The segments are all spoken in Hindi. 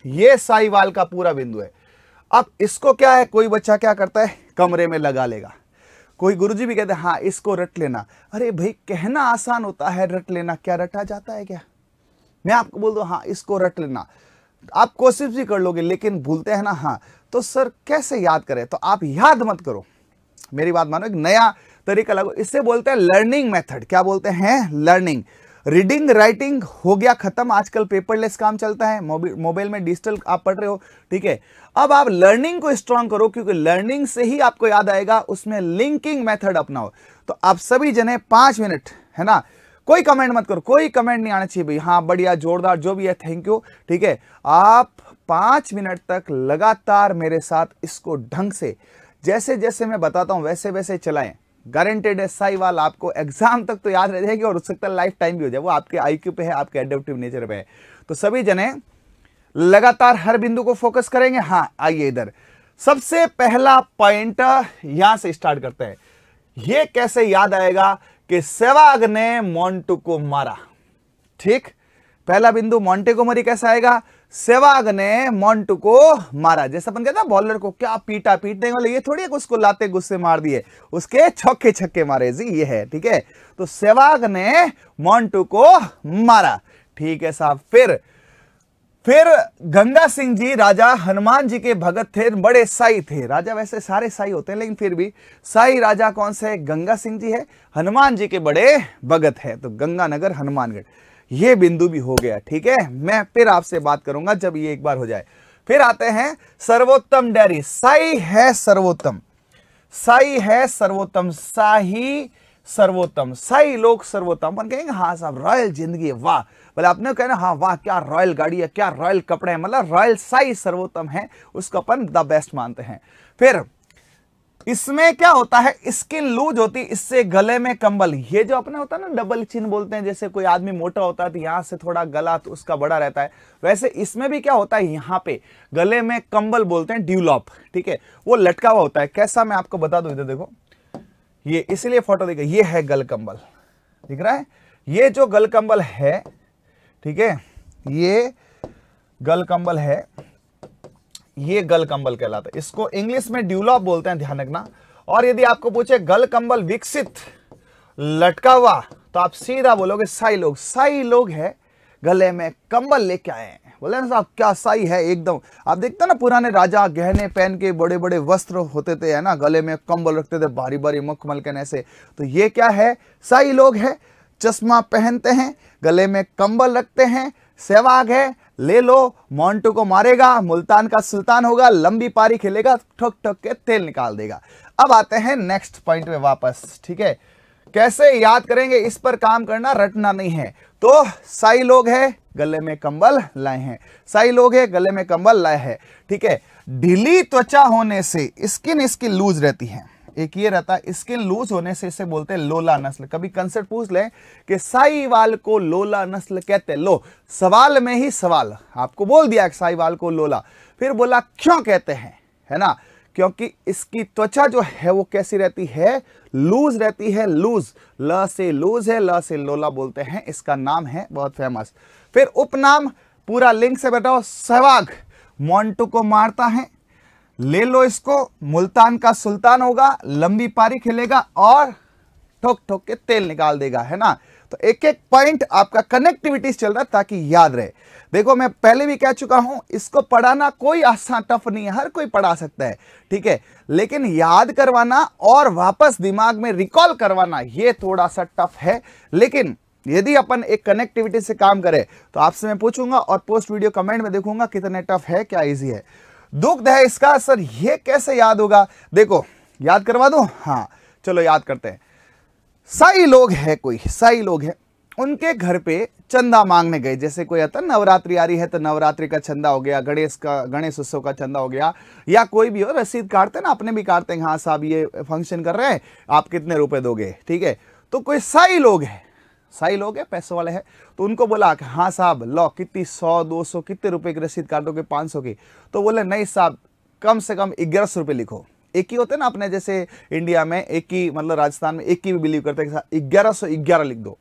ये साहिवाल का पूरा बिंदु है। अब इसको क्या है, कोई बच्चा क्या करता है, कमरे में लगा लेगा। कोई गुरुजी भी कहते हैं हाँ इसको रट लेना। अरे भाई कहना आसान होता है, रट लेना क्या रटा जाता है क्या? मैं आपको बोल दूं हाँ इसको रट लेना, आप कोशिश भी कर लोगे लेकिन भूलते हैं ना। हाँ तो सर कैसे याद करें? तो आप याद मत करो, मेरी बात मानो, एक नया तरीका लगो। इससे बोलते हैं लर्निंग मेथड। क्या बोलते हैं? लर्निंग। रीडिंग राइटिंग हो गया खत्म, आजकल पेपरलेस काम चलता है, मोबाइल में डिजिटल आप पढ़ रहे हो, ठीक है। अब आप लर्निंग को स्ट्रांग करो, क्योंकि लर्निंग से ही आपको याद आएगा, उसमें लिंकिंग मेथड अपनाओ। तो आप सभी जने 5 मिनट, है ना, कोई कमेंट मत करो, कोई कमेंट नहीं आना चाहिए भाई, हाँ बढ़िया जोरदार जो भी है थैंक यू, ठीक है। आप 5 मिनट तक लगातार मेरे साथ इसको ढंग से, जैसे जैसे मैं बताता हूं वैसे वैसे चलाएं। गारंटेड है साहिवाल आपको एग्जाम तक तो याद रह जाएगी, और हो सकता है लाइफ टाइम भी हो जाए, वो आपके आईक्यू पे है, आपके एडेप्टिव नेचर पे है। तो सभी जने लगातार हर बिंदु को फोकस करेंगे। हाँ आइए इधर, सबसे पहला पॉइंट यहां से स्टार्ट करते हैं। ये कैसे याद आएगा कि सहवाग ने मोंटू को मारा, ठीक। पहला बिंदु मोंटेगोमरी कैसा आएगा? सहवाग ने मोंटू को मारा। जैसा अपन कहते हैं बॉलर को क्या पीटा, पीटने वाले ये थोड़ी है कि उसको लाते गुस्से मार दिए, उसके चौके छक्के मारे जी, ये है, ठीक है। तो सहवाग ने मोंटू को मारा, ठीक है साहब। फिर गंगा सिंह जी राजा हनुमान जी के भगत थे, बड़े साई थे। राजा वैसे सारे साई होते हैं, लेकिन फिर भी साई राजा कौन से? गंगा सिंह जी है, हनुमान जी के बड़े भगत है। तो गंगानगर हनुमानगढ़, ये बिंदु भी हो गया, ठीक है। मैं फिर आपसे बात करूंगा जब ये एक बार हो जाए। फिर आते हैं सर्वोत्तम डेयरी। साई है सर्वोत्तम, साई है सर्वोत्तम, शाही सर्वोत्तम, साई लोग सर्वोत्तम। अपन कहेंगे हाँ साहब रॉयल जिंदगी है, वाह, बोले आपने कहना हाँ वाह क्या रॉयल गाड़ी है, क्या रॉयल कपड़े हैं, मतलब रॉयल साई सर्वोत्तम है, उसको अपन द बेस्ट मानते हैं। फिर इसमें क्या होता है, स्किन लूज होती, इससे गले में कंबल, ये जो अपने होता है ना डबल चिन बोलते हैं, जैसे कोई आदमी मोटा होता है तो यहां से थोड़ा गला तो उसका बड़ा रहता है, वैसे इसमें भी क्या होता है, यहां पे गले में कंबल बोलते हैं ड्यूलॉप, ठीक है, वो लटका हुआ होता है। कैसा मैं आपको बता दूं, इधर देखो, ये इसलिए फोटो देखो, ये है गल कंबल, दिख रहा है, ये जो गल कंबल है, ठीक है, ये गल कंबल है, ये गल कंबल कहलाता है, इसको इंग्लिश में ड्यूलॉप बोलते हैं, ध्यान रखना। और यदि आपको पूछे गल कंबल विकसित लटका हुआ, तो आप सीधा बोलोगे साई लोग। साई लोग है गले में कंबल लेके आए हैं, बोले ना साहब क्या साई है एकदम। आप देखते ना पुराने राजा गहने पहन के, बड़े बड़े वस्त्र होते थे, है ना, गले में कंबल रखते थे, भारी भारी मखमल के ऐसे, तो ये क्या है, साई लोग है। चश्मा पहनते हैं, गले में कंबल रखते हैं, सहवाग है, ले लो, मोंटू को मारेगा, मुल्तान का सुल्तान होगा, लंबी पारी खेलेगा, ठोक ठोक के तेल निकाल देगा। अब आते हैं नेक्स्ट पॉइंट में वापस, ठीक है, कैसे याद करेंगे, इस पर काम करना, रटना नहीं है। तो साई लोग है, गले में कंबल लाए हैं, साई लोग है, गले में कंबल लाए हैं, ठीक है। ढीली त्वचा होने से स्किन इसकी लूज रहती है, एक ये रहता है, स्किन लूज होने से इसे बोलते हैं लोला नस्ल। कभी कंसेप्ट पूछ ले कि साहीवाल को लोला नस्ल कहते हैं, लो सवाल में ही सवाल आपको बोल दिया कि साहीवाल को लोला, फिर बोला क्यों कहते हैं, है ना, क्योंकि इसकी त्वचा जो है वो कैसी रहती है, लूज रहती है, लूज, ल से लूज है, ल से लोला बोलते हैं, इसका नाम है बहुत फेमस। फिर उपनाम, पूरा लिंक से बताओ, सहवाग मोंटू को मारता है, ले लो इसको, मुल्तान का सुल्तान होगा, लंबी पारी खेलेगा और ठोक ठोक के तेल निकाल देगा, है ना। तो एक एक पॉइंट आपका कनेक्टिविटी चल रहा है ताकि याद रहे। देखो मैं पहले भी कह चुका हूं, इसको पढ़ाना कोई आसान टफ नहीं है, हर कोई पढ़ा सकता है, ठीक है, लेकिन याद करवाना और वापस दिमाग में रिकॉल करवाना ये थोड़ा सा टफ है। लेकिन यदि अपन एक कनेक्टिविटी से काम करें तो आपसे मैं पूछूंगा और पोस्ट वीडियो कमेंट में देखूंगा कितने टफ है, क्या इजी है। दुग्ध है इसका, सर ये कैसे याद होगा, देखो याद करवा दो, हाँ चलो याद करते हैं। साई लोग है, कोई साई लोग है, उनके घर पे चंदा मांगने गए, जैसे कोई आता है नवरात्रि आ रही है तो नवरात्रि का चंदा हो गया, गणेश उत्सव का चंदा हो गया, या कोई भी हो, रसीद काटते ना, अपने भी काटते हैं, हाँ साहब ये फंक्शन कर रहे हैं, आप कितने रुपए दोगे, ठीक है। तो कोई साई लोग है, साई लोग है, पैसों वाले हैं, तो उनको बोला कि हाँ साहब लो कितनी 100 200 कितने रुपए की रसीद काटोगे, 500 की, तो बोले नहीं साहब कम से कम 1100 रुपये लिखो। एक ही होते ना अपने जैसे इंडिया में एक ही, मतलब राजस्थान में एक ही भी बिलीव करते हैं, 1111 लिख दो।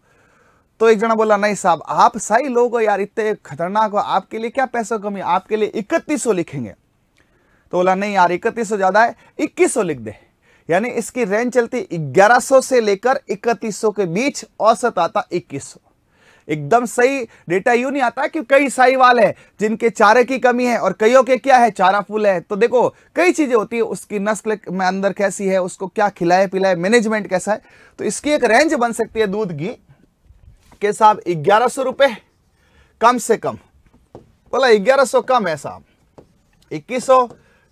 तो एक जना बोला नहीं साहब आप सही लोग हो यार, इतने खतरनाक हो, आपके लिए क्या पैसों कमी, आपके लिए 3100 लिखेंगे। तो बोला नहीं यार 3100 ज्यादा है, 2100 लिख दे। यानी इसकी रेंज चलती 1100 से लेकर 3100 के बीच, औसत आता 2100। एकदम सही डेटा यूं नहीं आता कि कई साहीवाल है जिनके चारे की कमी है और कईयों के क्या है चारा फूल है। तो देखो कई चीजें होती है, उसकी नस्ल में अंदर कैसी है, उसको क्या खिलाए पिलाए, मैनेजमेंट कैसा है। तो इसकी एक रेंज बन सकती है दूध की के साहब 1100 रुपए कम से कम। बोला 1100 कम है साहब, 2100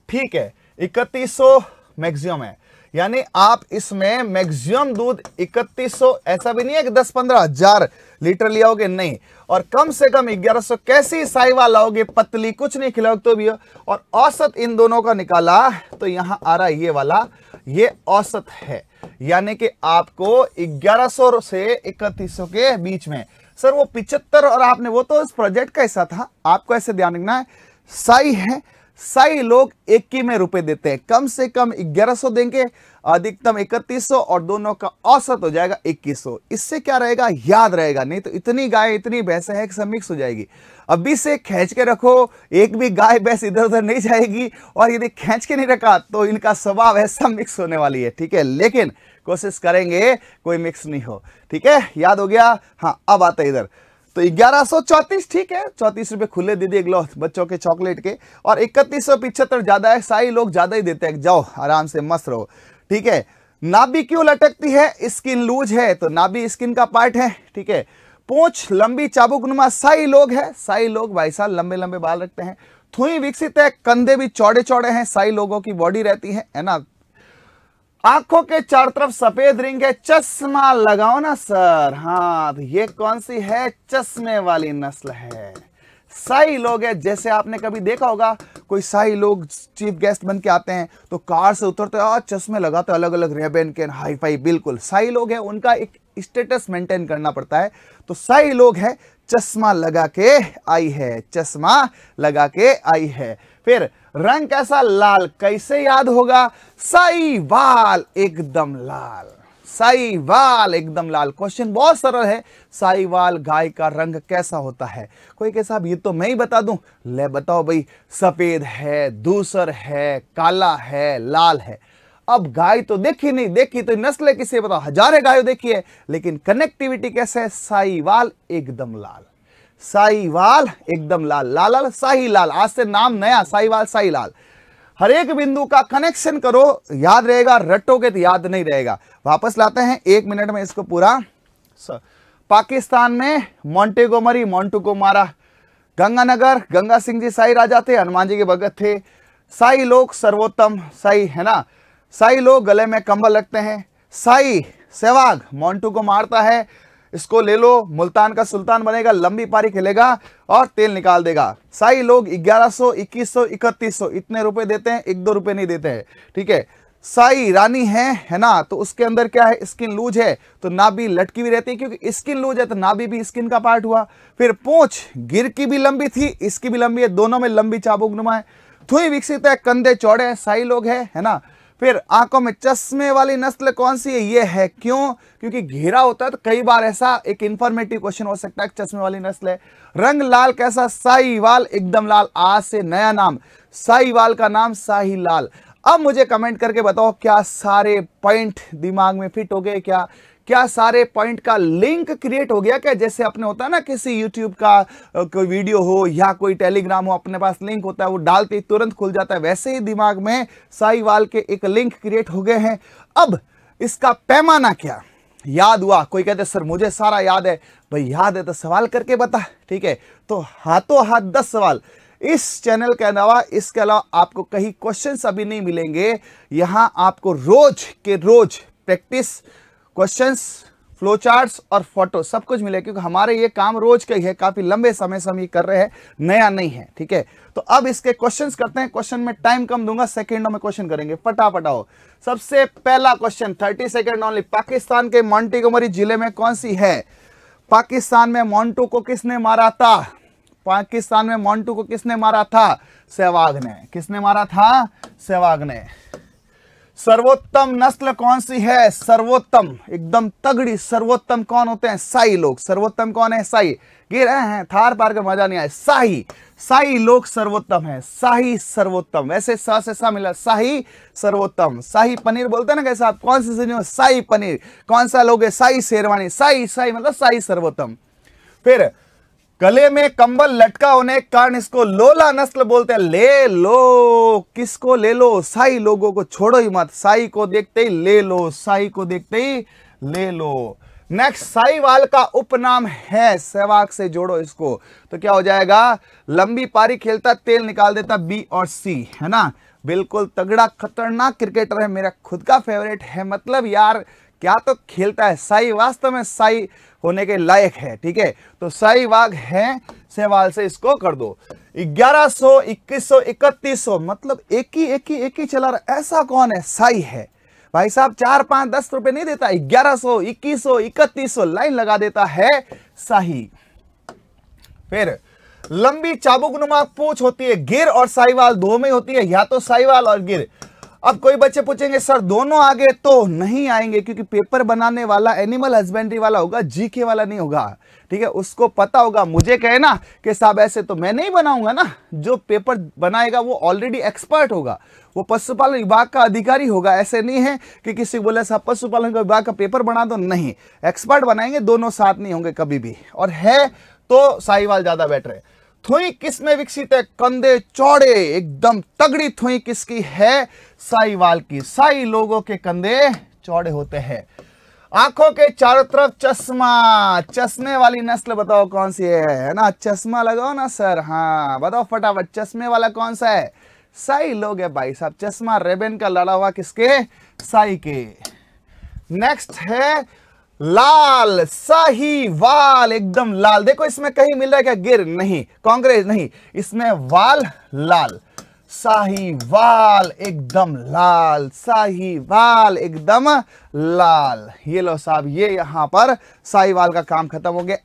ठीक है, 3100 मैक्सिमम है। यानी आप इसमें मैक्सिमम दूध 3100, ऐसा भी नहीं है कि 10-15 हजार लीटर लिया होगे, नहीं। और कम से कम 1100 कैसी साहीवाल लाओगे, पतली कुछ नहीं खिलाओगे तो भी हो। और औसत इन दोनों का निकाला तो यहां आ रहा ये वाला, ये औसत है। यानी कि आपको 1100 से 3100 के बीच में। सर वो 75 और आपने, वो तो इस प्रोजेक्ट का हिस्सा था, आपको ऐसे ध्यान रखना है। साई है, साई लोग 21 में रुपए देते हैं, कम से कम 1100 देंगे, अधिकतम 3100 और दोनों का औसत हो जाएगा 2100। इससे क्या रहेगा, याद रहेगा। नहीं तो इतनी गाय इतनी भैंस है कि सब मिक्स हो जाएगी। अभी से खींच के रखो, एक भी गाय भैंस इधर उधर नहीं जाएगी। और यदि खींच के नहीं रखा तो इनका स्वभाव है सब मिक्स होने वाली है, ठीक है। लेकिन कोशिश करेंगे कोई मिक्स नहीं हो, ठीक है। याद हो गया। हाँ अब आता है इधर, तो 1134 ठीक है, 34 रुपए खुले दे दिए ग्लो बच्चों के चॉकलेट के। और 3175 ज्यादा है, साई लोग ज्यादा ही देते हैं, जाओ आराम से मस्त रहो, ठीक है। नाभि क्यों लटकती है, स्किन लूज है, तो नाभि स्किन का पार्ट है, ठीक है। पूंछ लंबी चाबुकनुमा, साई लोग है, साई लोग भाई साहब लंबे लंबे बाल रखते हैं। थुई विकसित है, कंधे भी चौड़े चौड़े हैं, साई लोगों की बॉडी रहती है ना। आंखों के चारों तरफ सफेद रिंग है, चश्मा लगाओ ना सर। हाँ तो ये कौन सी है, चश्मे वाली नस्ल है, साई लोग है। जैसे आपने कभी देखा होगा कोई साई लोग चीफ गेस्ट बन के आते हैं तो कार से उतरते हैं, चश्मे लगाते, अलग अलग रेबन के हाई फाई, बिल्कुल साई लोग है। उनका एक स्टेटस मेंटेन करना पड़ता है। तो साई लोग है, चश्मा लगा के आई है, चश्मा लगा के आई है। फिर रंग कैसा, लाल। कैसे याद होगा, साहीवाल एकदम लाल, साहीवाल एकदम लाल। क्वेश्चन बहुत सरल है, साहीवाल गाय का रंग कैसा होता है। कोई कहे साहब ये तो मैं ही बता दूं, ले बताओ भाई। सफेद है, धूसर है, काला है, लाल है। अब गाय तो देखी नहीं, देखी तो नस्ल किसे बताओ, हजारों गायों देखी है, लेकिन कनेक्टिविटी कैसे है, साहीवाल एकदम लाल, साहीवाल एकदम लाल, लाल लाल साहीलाल। आज से नाम नया, साहीवाल साहीलाल। हर एक बिंदु का कनेक्शन करो, याद रहेगा, रटोगे तो याद नहीं रहेगा। वापस लाते हैं 1 मिनट में इसको पूरा। पाकिस्तान में मोंटेगोमरी, मोंटू को मारा। गंगानगर, गंगा सिंह जी साई राजा थे, हनुमान जी के भगत थे। साई लोग सर्वोत्तम, साई है ना। साई लोग गले में कंबल रखते हैं। साई सहवाग मोंटू को मारता है, इसको ले लो, मुल्तान का सुल्तान बनेगा, लंबी पारी खेलेगा और तेल निकाल देगा। साई लोग 1100, 2100, 3100 इतने रुपए देते हैं, 1-2 रुपए नहीं देते हैं, ठीक है। साई रानी है ना, तो उसके अंदर क्या है, स्किन लूज है, तो नाभि लटकी भी रहती है, क्योंकि स्किन लूज है तो नाभि भी स्किन का पार्ट हुआ। फिर पूंछ गिर की भी लंबी थी, इसकी भी लंबी है, दोनों में लंबी चाबुकनुमा है। थुई विकसित है, कंधे चौड़े हैं, साई लोग है ना। फिर आंखों में चश्मे वाली नस्ल कौन सी है, ये है। क्यों, क्योंकि घेरा होता है, तो कई बार ऐसा एक इंफॉर्मेटिव क्वेश्चन हो सकता है, चश्मे वाली नस्ल है। रंग लाल कैसा, साहीवाल एकदम लाल। आज से नया नाम, साहीवाल का नाम साहीलाल। अब मुझे कमेंट करके बताओ, क्या सारे पॉइंट दिमाग में फिट हो गए, क्या सारे पॉइंट का लिंक क्रिएट हो गया क्या। जैसे अपने होता है ना, किसी यूट्यूब का कोई वीडियो हो या कोई टेलीग्राम हो, अपने पास लिंक होता है, वो डालते ही तुरंत खुल जाता है, वैसे ही दिमाग में साहीवाल के एक लिंक क्रिएट हो गए हैं। अब इसका पैमाना क्या, याद हुआ। कोई कहते सर मुझे सारा याद है, भाई याद है तो सवाल करके बता, ठीक है। तो हाथों हाथ 10 सवाल इस चैनल के अलावा, इसके अलावा आपको कहीं क्वेश्चंस अभी नहीं मिलेंगे। यहां आपको रोज के रोज प्रैक्टिस क्वेश्चंस, फ्लो चार्ट्स और फोटो सब कुछ मिले, क्योंकि हमारे ये काम रोज का ही है, काफी लंबे समय से हम ये कर रहे हैं, नया नहीं है, ठीक है। तो अब इसके क्वेश्चंस करते हैं। क्वेश्चन में टाइम कम दूंगा, सेकंडों में क्वेश्चन करेंगे, फटाफट आओ। सबसे पहला क्वेश्चन 30 सेकंड ओनली। पाकिस्तान के मोंटेगोमरी जिले में कौन सी है। पाकिस्तान में मोंटू को किसने मारा था, पाकिस्तान में मोंटू को किसने मारा था, सहवाग ने। किसने मारा था, सहवाग ने। सर्वोत्तम नस्ल कौन सी है? सर्वोत्तम, एकदम तगड़ी सर्वोत्तम कौन होते हैं? शाही लोग। सर्वोत्तम कौन है? शाही। गिर रहे हैं थार पार का मजा नहीं आया। शाही, शाही लोग सर्वोत्तम है। शाही सर्वोत्तम, वैसे सा से सा मिला, शाही सर्वोत्तम। शाही पनीर बोलते हैं ना कैसे आप, कौन सी सब्जी? शाही पनीर। कौन सा लोग है? शाही शेरवानी। शाही, शाही मतलब शाही सर्वोत्तम। फिर गले में कंबल लटका होने के कारण इसको लोला नस्ल बोलते हैं। ले लो, किसको ले लो? शाही लोगों को छोड़ो ही मत, शाही को देखते ही ले लो, शाही को देखते ही ले लो। नेक्स्ट, साहीवाल का उपनाम है, सहवाग से जोड़ो इसको, तो क्या हो जाएगा? लंबी पारी खेलता, तेल निकाल देता, बी और सी, है ना। बिल्कुल तगड़ा खतरनाक क्रिकेटर है, मेरा खुद का फेवरेट है। मतलब यार क्या तो खेलता है, शाही वास्तव में शाही होने के लायक है। ठीक है, तो शाहीवाग है, सहवाल से इसको कर दो। 1100, 2100, 3100, मतलब एक ही चला रहा। ऐसा कौन है? शाही है भाई साहब। 4, 5, 10 रुपए नहीं देता, 1100, 2100, 3100 लाइन लगा देता है शाही। फिर लंबी चाबुकनुमा पूंछ होती है, गिर और साहीवाल दो में होती है, या तो साहीवाल और गिर। अब कोई बच्चे पूछेंगे सर दोनों आगे, तो नहीं आएंगे, क्योंकि पेपर बनाने वाला एनिमल हस्बेंड्री वाला होगा, जीके वाला नहीं होगा। ठीक है, उसको पता होगा। मुझे कहे ना कि साहब ऐसे, तो मैं नहीं बनाऊंगा ना। जो पेपर बनाएगा वो ऑलरेडी एक्सपर्ट होगा, वो पशुपालन विभाग का अधिकारी होगा। ऐसे नहीं है कि किसी को बोले साहब पशुपालन विभाग का पेपर बना दो, नहीं, एक्सपर्ट बनाएंगे, दोनों साथ नहीं होंगे कभी भी। और है तो साहीवाल ज्यादा बेटर है। थुई किस में विकसित है? कंधे चौड़े, एकदम तगड़ी थुई किसकी है? साहीवाल की। शाही लोगों के कंधे चौड़े होते हैं। आंखों के चारों तरफ चश्मा, चश्मे वाली नस्ल बताओ कौन सी है ना? चश्मा लगाओ ना सर, हाँ बताओ फटाफट, चश्मे वाला कौन सा है? शाही लोग है भाई साहब। चश्मा रेबन का लड़ा हुआ किसके? शाही के। नेक्स्ट है लाल, साहीवाल, एकदम लाल। देखो इसमें कहीं मिल रहा है क्या? गिर नहीं, कांग्रेस नहीं, इसमें वाल लाल। साहीवाल एकदम लाल, साहीवाल एकदम लाल। ये लो साहब, ये यहां पर साहीवाल का काम खत्म हो गया।